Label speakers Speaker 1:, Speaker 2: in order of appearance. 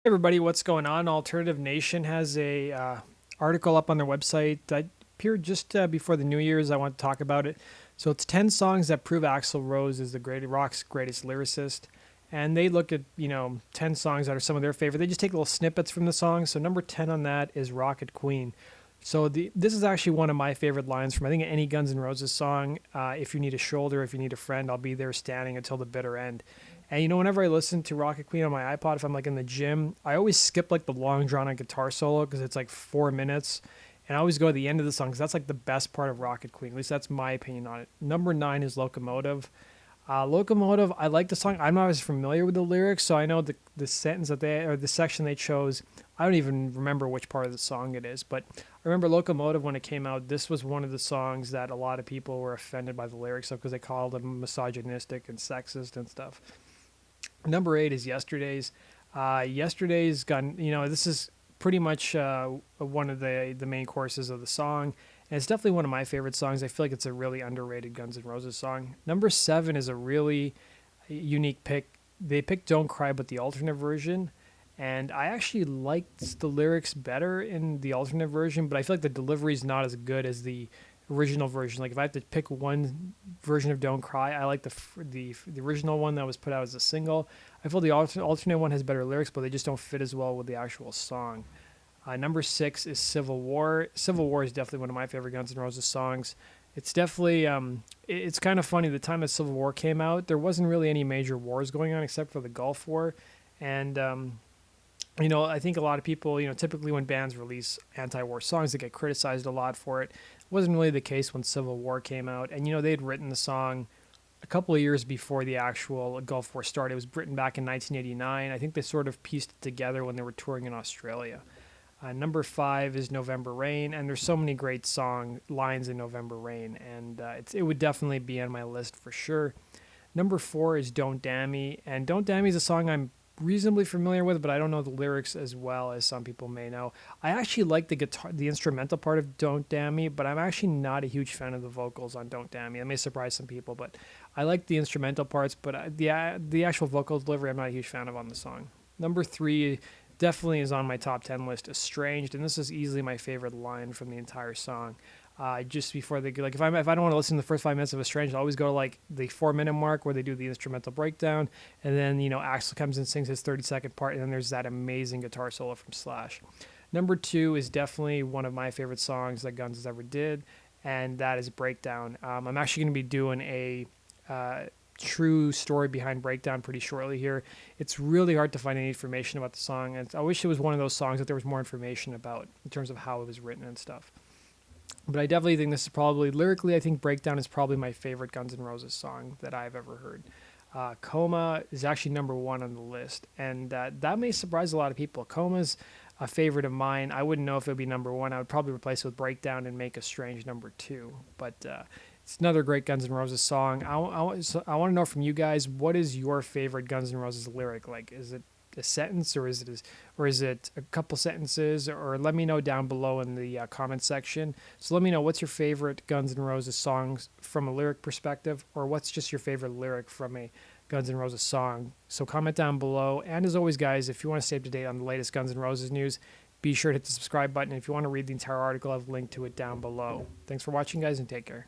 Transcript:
Speaker 1: Hey everybody, what's going on? Alternative Nation has a article up on their website that appeared just before the New Year's. I want to talk about it. So it's 10 songs that prove Axl Rose is the rock's greatest lyricist. And they look at, 10 songs that are some of their favorite. They just take little snippets from the songs. So number 10 on that is Rocket Queen. So this is actually one of my favorite lines from I think any Guns N' Roses song. If you need a shoulder, if you need a friend, I'll be there standing until the bitter end. And whenever I listen to Rocket Queen on my iPod, if I'm like in the gym, I always skip like the long drawn out guitar solo because it's like 4 minutes. And I always go to the end of the song because that's like the best part of Rocket Queen. At least that's my opinion on it. Number 9 is Locomotive. Locomotive, I like the song. I'm not as familiar with the lyrics, so I know the sentence that they or the section they chose. I don't even remember which part of the song it is, but I remember Locomotive when it came out. This was one of the songs that a lot of people were offended by the lyrics of because they called them misogynistic and sexist and stuff. Number 8 is Yesterday's. Yesterday's got, this is pretty much one of the main choruses of the song. And it's definitely one of my favorite songs. I feel like it's a really underrated Guns N' Roses song. Number 7 is a really unique pick. They picked Don't Cry, but the alternate version. And I actually liked the lyrics better in the alternate version, but I feel like the delivery is not as good as the original version. Like if I have to pick one version of Don't Cry, I like the original one that was put out as a single. I feel the alternate one has better lyrics, but they just don't fit as well with the actual song. Number 6 is Civil War. Civil War is definitely one of my favorite Guns N' Roses songs. It's definitely it's kind of funny. The time that Civil War came out, there wasn't really any major wars going on except for the Gulf War, and I think a lot of people, typically when bands release anti-war songs, they get criticized a lot for it. It wasn't really the case when Civil War came out, and they'd written the song a couple of years before the actual Gulf War started. It was written back in 1989. I think they sort of pieced it together when they were touring in Australia. Number 5 is November Rain, and there's so many great song lines in November Rain, and it would definitely be on my list for sure. Number 4 is Don't Damn Me, and Don't Damn Me is a song I'm reasonably familiar with, but I don't know the lyrics as well as some people may know. I actually like the instrumental part of Don't Damn Me, but I'm actually not a huge fan of the vocals on Don't Damn Me. It may surprise some people, but I like the instrumental parts, but the actual vocal delivery I'm not a huge fan of on the song. Number 3 definitely is on my top 10 list, Estranged, and this is easily my favorite line from the entire song. Just before they like, if I don't want to listen to the first 5 minutes of Estranged, I always go to like the 4 minute mark where they do the instrumental breakdown, and then Axl comes and sings his 30-second part, and then there's that amazing guitar solo from Slash. Number 2 is definitely one of my favorite songs that Guns has ever did, and that is Breakdown. I'm actually going to be doing a true story behind Breakdown pretty shortly here. It's really hard to find any information about the song, and I wish it was one of those songs that there was more information about in terms of how it was written and stuff. But I definitely think this is probably lyrically. I think Breakdown is probably my favorite Guns N' Roses song that I've ever heard. Coma is actually number 1 on the list, and that may surprise a lot of people. Coma's a favorite of mine. I wouldn't know if it would be number 1. I would probably replace it with Breakdown and make Estranged number 2. But it's another great Guns N' Roses song. I want to know from you guys, what is your favorite Guns N' Roses lyric? Like, is it a sentence, or is it a couple sentences? Or let me know down below in the comment section. So let me know, what's your favorite Guns N' Roses songs from a lyric perspective, or what's just your favorite lyric from a Guns N' Roses song. So comment down below. And as always, guys, if you want to stay up to date on the latest Guns N' Roses news, be sure to hit the subscribe button. If you want to read the entire article, I've linked to it down below. Thanks for watching, guys, and take care.